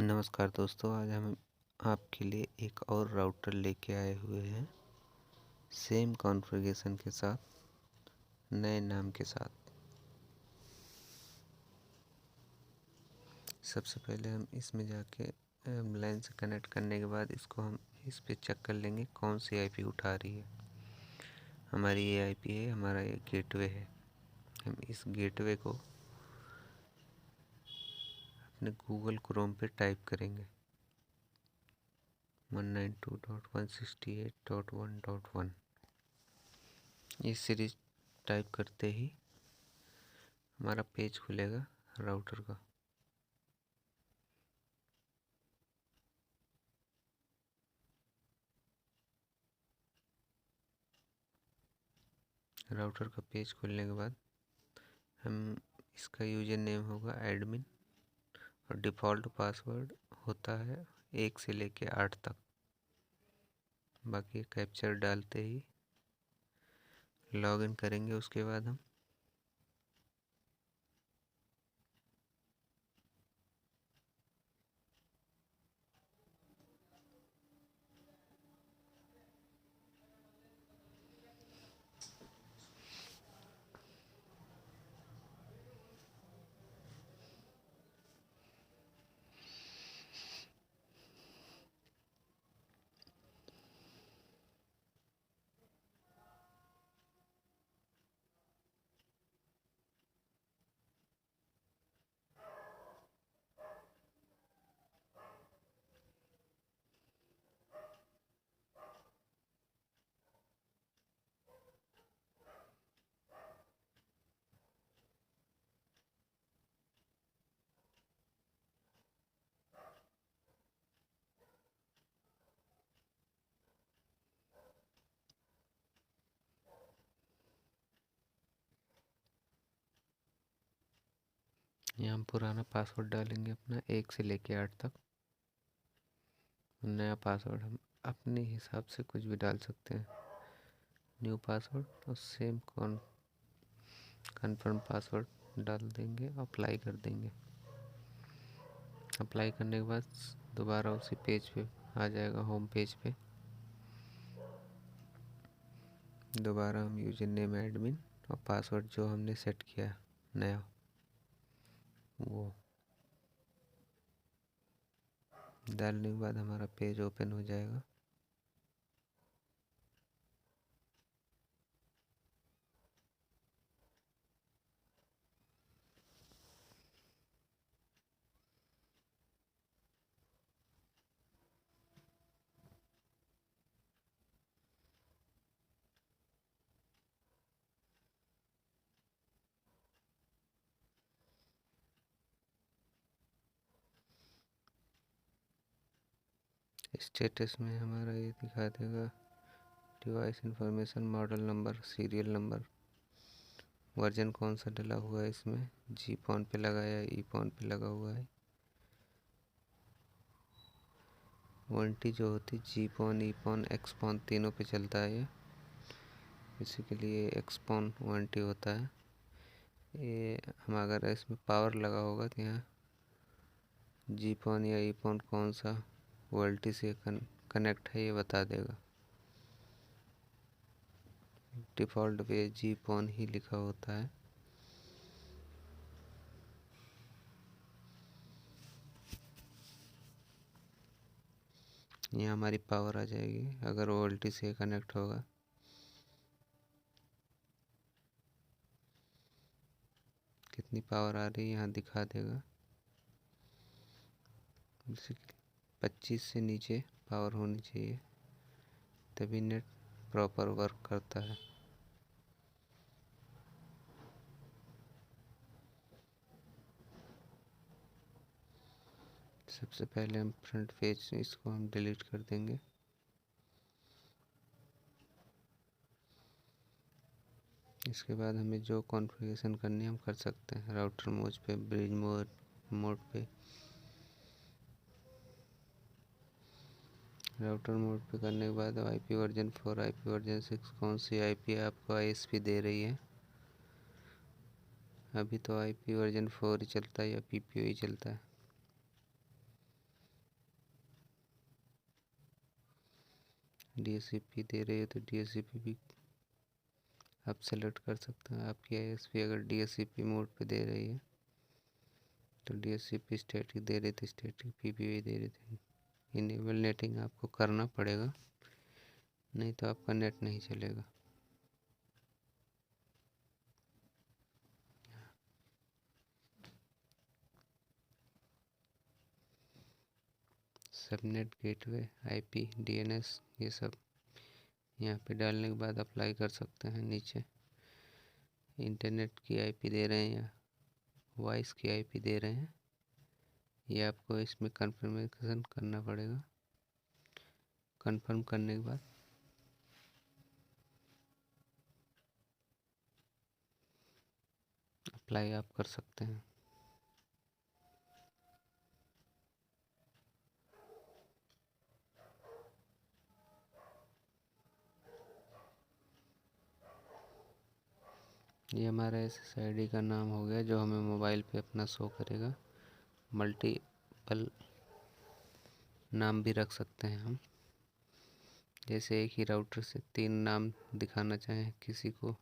नमस्कार दोस्तों, आज हम आपके लिए एक और राउटर लेके आए हुए हैं सेम कॉन्फ़िगरेशन के साथ, नए नाम के साथ। सबसे पहले हम इसमें जाके लाइन से कनेक्ट करने के बाद इसको हम इस पे चेक कर लेंगे कौन सी आईपी उठा रही है। हमारी ये आईपी है, हमारा ये गेटवे है। हम इस गेटवे को अपने गूगल क्रोम पे टाइप करेंगे 192.168.1.1। ये सीरीज टाइप करते ही हमारा पेज खुलेगा राउटर का। राउटर का पेज खोलने के बाद हम इसका यूजर नेम होगा एडमिन और डिफ़ॉल्ट पासवर्ड होता है 1 से लेके 8 तक। बाकी कैप्चर डालते ही लॉगिन करेंगे। उसके बाद हम यहाँ हम पुराना पासवर्ड डालेंगे अपना 1 से लेके 8 तक। नया पासवर्ड हम अपने हिसाब से कुछ भी डाल सकते हैं। न्यू पासवर्ड और सेम कन्फर्म पासवर्ड डाल देंगे, अप्लाई कर देंगे। अप्लाई करने के बाद दोबारा उसी पेज पे आ जाएगा, होम पेज पे। दोबारा हम यूजर नेम एडमिन और पासवर्ड जो हमने सेट किया नया वो डालने के बाद हमारा पेज ओपन हो जाएगा। स्टेटस में हमारा ये दिखा देगा device information, model number, serial number, version कौन सा डला हुआ है इसमें, जी पॉन पे लगा है, ई पॉन पे लगा हुआ है। वारंटी जो होती जी पॉन, ई पॉन, एक्स पॉन तीनों पे चलता है ये। इसी के लिए एक्स पॉन वारंटी होता है। ये हम अगर इसमें पावर लगा होगा तो यहाँ जी पॉन या ई पॉन कौन सा वारंटी से कनेक्ट है ये बता देगा। डिफ़ॉल्ट पे जी पॉन ही लिखा होता है। यहाँ हमारी पावर आ जाएगी अगर वोल्टी से कनेक्ट होगा। कितनी पावर आ रही है यहाँ दिखा देगा। 25 से नीचे पावर होनी चाहिए तभी नेट प्रॉपर वर्क करता है। सबसे पहले हम फ्रंट पेज इसको हम डिलीट कर देंगे। इसके बाद हमें जो कॉन्फ़िगरेशन करनी है हम कर सकते हैं। राउटर मोड पे, ब्रिज मोड पे। राउटर मोड पे करने के बाद आईपी वर्जन 4, आईपी वर्जन 6, कौन सी आईपी आपको आईएसपी दे रही है। अभी तो आईपी वर्जन 4 ही चलता है या पीपीओ ही चलता है। DHCP दे रही है तो DHCP भी आप सेलेक्ट कर सकते हैं। आपकी ISP अगर DHCP मोड पे दे रही है तो DHCP स्टैटिक दे रही थी, स्टैटिक PPV दे रही थी। इनेबल नेटिंग आपको करना पड़ेगा, नहीं तो आपका नेट नहीं चलेगा। सबनेट, गेटवे, IP, DNS, ये सब यहाँ पे डालने के बाद अप्लाई कर सकते हैं। नीचे इंटरनेट की IP दे रहे हैं या वॉइस की IP दे रहे हैं, ये आपको इसमें कन्फर्मेशन करना पड़ेगा। कंफर्म करने के बाद अप्लाई आप कर सकते हैं। ये हमारा SSID का नाम हो गया जो हमें मोबाइल पे अपना शो करेगा। मल्टीपल नाम भी रख सकते हैं हम, जैसे एक ही राउटर से 3 नाम दिखाना चाहें, किसी को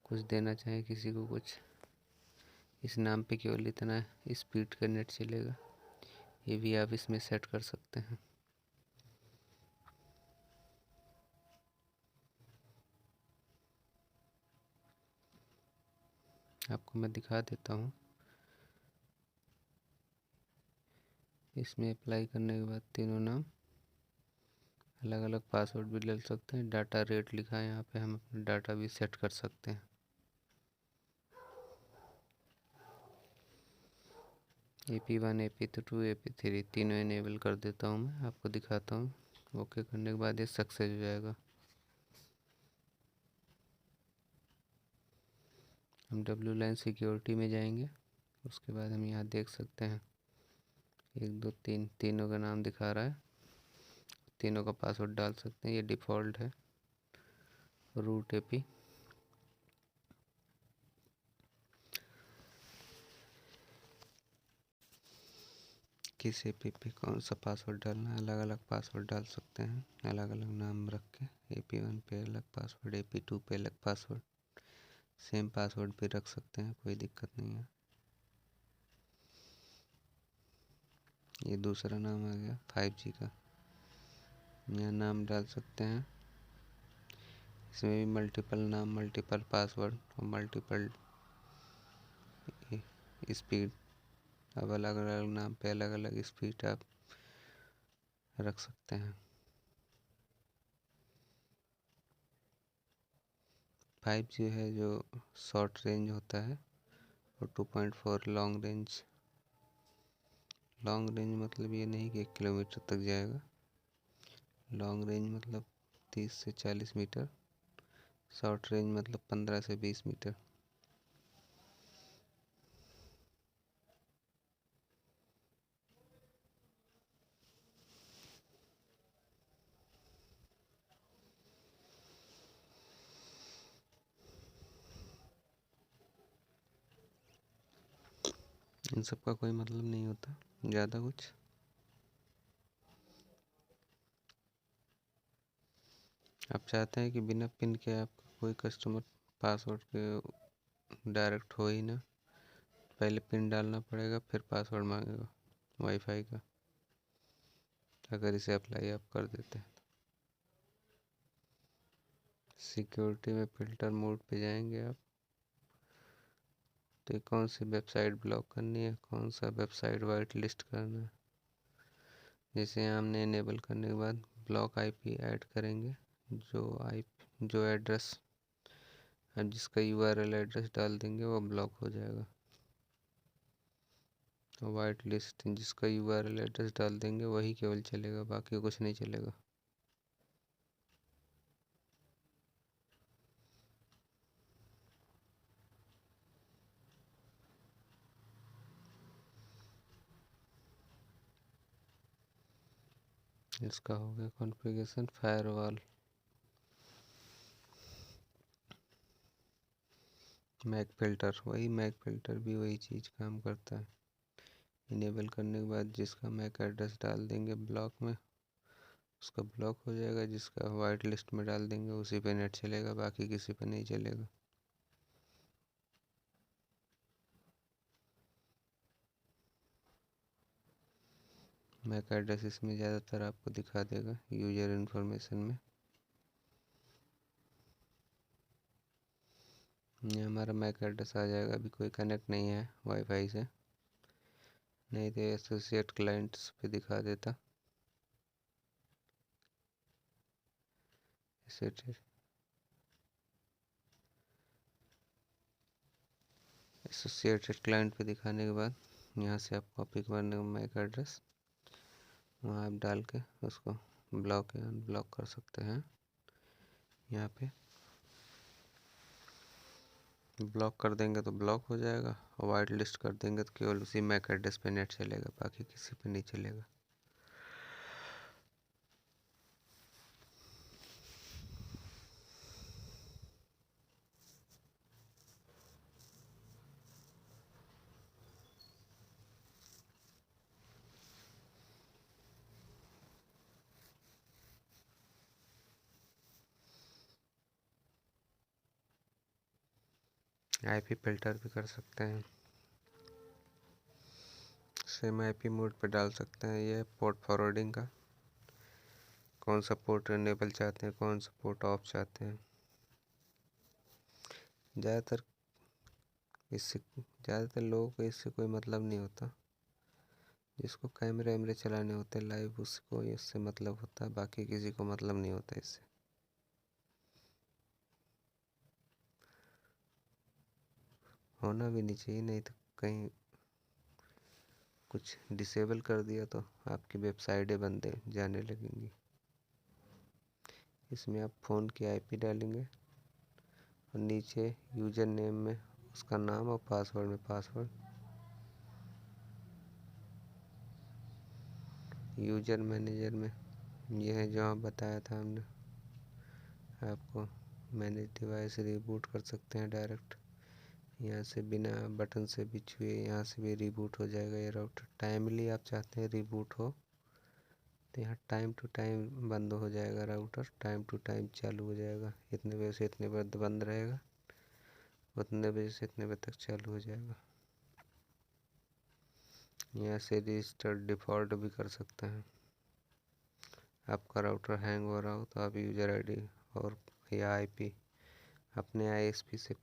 कुछ देना चाहें, किसी को कुछ। इस नाम पे केवल इतना स्पीड का नेट चलेगा, ये भी आप इसमें सेट कर सकते हैं। आपको मैं दिखा देता हूँ। इसमें अप्लाई करने के बाद तीनों नाम, अलग अलग पासवर्ड भी ले सकते हैं। डाटा रेट लिखा है यहाँ पे, हम अपना डाटा भी सेट कर सकते हैं। AP1, AP2, AP3 तीनों इनेबल कर देता हूँ मैं, आपको दिखाता हूँ। ओके करने के बाद ये सक्सेस हो जाएगा। हम WLAN सिक्योरिटी में जाएंगे, उसके बाद हम यहाँ देख सकते हैं 1 2 3 तीनों का नाम दिखा रहा है, तीनों का पासवर्ड डाल सकते हैं। ये डिफ़ॉल्ट है। रूट AP, किस AP पे कौन सा पासवर्ड डालना है, अलग अलग पासवर्ड डाल सकते हैं, अलग अलग नाम रख के। AP1 पे अलग पासवर्ड, AP2 पे अलग पासवर्ड, सेम पासवर्ड भी रख सकते हैं, कोई दिक्कत नहीं है। ये दूसरा नाम आ गया 5G का, यहाँ नाम डाल सकते हैं। इसमें भी मल्टीपल नाम, मल्टीपल पासवर्ड और मल्टीपल स्पीड। अब अलग अलग नाम पे अलग अलग स्पीड आप रख सकते हैं। 5G है जो शॉर्ट रेंज होता है, और 2.4 लॉन्ग रेंज। लॉन्ग रेंज मतलब ये नहीं कि 1 किलोमीटर तक जाएगा, लॉन्ग रेंज मतलब 30 से 40 मीटर, शॉर्ट रेंज मतलब 15 से 20 मीटर। इन सब का कोई मतलब नहीं होता ज़्यादा कुछ। आप चाहते हैं कि बिना पिन के आपका कोई कस्टमर पासवर्ड के डायरेक्ट हो ही ना, पहले पिन डालना पड़ेगा, फिर पासवर्ड मांगेगा वाईफाई का। अगर इसे अप्लाई आप कर देते हैं, सिक्योरिटी में फ़िल्टर मोड पे जाएंगे आप, तो कौन सी वेबसाइट ब्लॉक करनी है, कौन सा वेबसाइट वाइट लिस्ट करना है। जैसे हमने इनेबल करने के बाद ब्लॉक IP ऐड करेंगे, जो एड्रेस अब जिसका URL एड्रेस डाल देंगे वो ब्लॉक हो जाएगा। वाइट लिस्ट जिसका URL एड्रेस डाल देंगे वही केवल चलेगा, बाकी कुछ नहीं चलेगा। इसका हो गया configuration. Firewall, MAC filter, MAC filter भी वही चीज़ काम करता है। इनेबल करने के बाद जिसका मैक एड्रेस डाल देंगे ब्लॉक में, उसका ब्लॉक हो जाएगा। जिसका वाइट लिस्ट में डाल देंगे उसी पे नेट चलेगा, बाकी किसी पे नहीं चलेगा। मैक एड्रेस इसमें ज़्यादातर आपको दिखा देगा यूजर इन्फॉर्मेशन में। ये हमारा मैक एड्रेस आ जाएगा। अभी कोई कनेक्ट नहीं है वाईफाई से, नहीं तो एसोसिएट क्लाइंट्स पे दिखा देता। एसोसिएटेड क्लाइंट पे दिखाने के बाद यहाँ से आप कॉपी करने का मैक एड्रेस वहाँ आप डाल के उसको ब्लॉक या अनब्लॉक कर सकते हैं। यहाँ पे ब्लॉक कर देंगे तो ब्लॉक हो जाएगा, और वाइट लिस्ट कर देंगे तो केवल उसी मैक एड्रेस पे नेट चलेगा, बाकी किसी पे नहीं चलेगा। आईपी फिल्टर भी कर सकते हैं, सेम आईपी मोड पे डाल सकते हैं। ये पोर्ट फॉरवर्डिंग का, कौन सा पोर्ट इनेबल चाहते हैं, कौन सा पोर्ट ऑफ चाहते हैं। ज़्यादातर लोगों को इससे कोई मतलब नहीं होता। जिसको कैमरे वैमरे चलाने होते हैं लाइव, उसको इससे मतलब होता है, बाकी किसी को मतलब नहीं होता इससे। होना भी नहीं चाहिए, नहीं तो कहीं कुछ डिसेबल कर दिया तो आपकी वेबसाइटें बंद जाने लगेंगी। इसमें आप फ़ोन की आईपी डालेंगे और नीचे यूज़र नेम में उसका नाम और पासवर्ड में पासवर्ड। यूज़र मैनेजर में यह है जो आप बताया था हमने आपको, मैनेज डिवाइस रिबूट कर सकते हैं डायरेक्ट यहाँ से, बिना बटन से भी छुए यहाँ से भी रिबूट हो जाएगा ये राउटर। टाइमली आप चाहते हैं रिबूट हो तो यहाँ टाइम टू टाइम बंद हो जाएगा राउटर, टाइम टू टाइम चालू हो जाएगा। इतने बजे से इतने बजे बंद रहेगा, उतने बजे से इतने बजे तक चालू हो जाएगा। यहाँ से रजिस्टर डिफ़ॉल्ट भी कर सकते हैं। आपका राउटर हैंग हो रहा हो तो आप यूज़र आईडी और या आईपी अपने आईएसपी से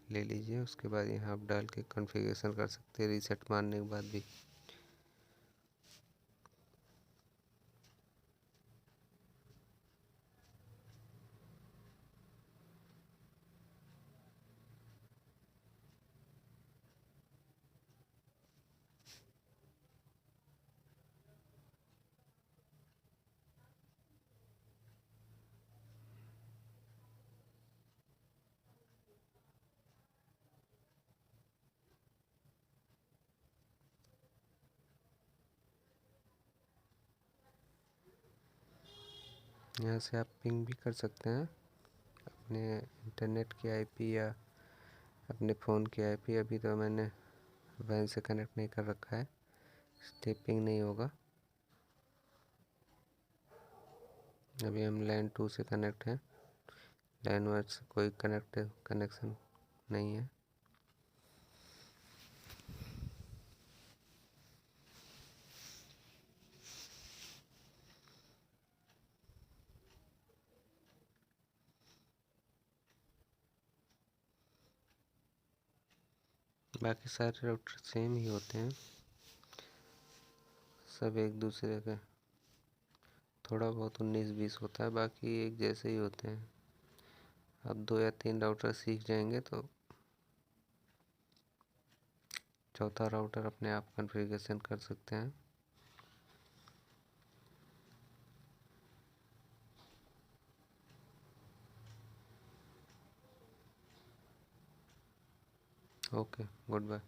ले लीजिए, उसके बाद यहाँ आप डाल के कॉन्फ़िगरेशन कर सकते हैं रीसेट मारने के बाद भी। यहाँ से आप पिंग भी कर सकते हैं अपने इंटरनेट की आईपी या अपने फ़ोन की आईपी। अभी तो मैंने वैन से कनेक्ट नहीं कर रखा है, इसलिए पिंग नहीं होगा। अभी हम लैन 2 से कनेक्ट हैं, लैन 1 से कोई कनेक्शन नहीं है। बाकी सारे राउटर सेम ही होते हैं, सब एक दूसरे के थोड़ा बहुत 19-20 होता है, बाकी एक जैसे ही होते हैं। अब 2 या 3 राउटर सीख जाएंगे तो चौथा राउटर अपने आप कॉन्फ़िगरेशन कर सकते हैं। Okay, good bye.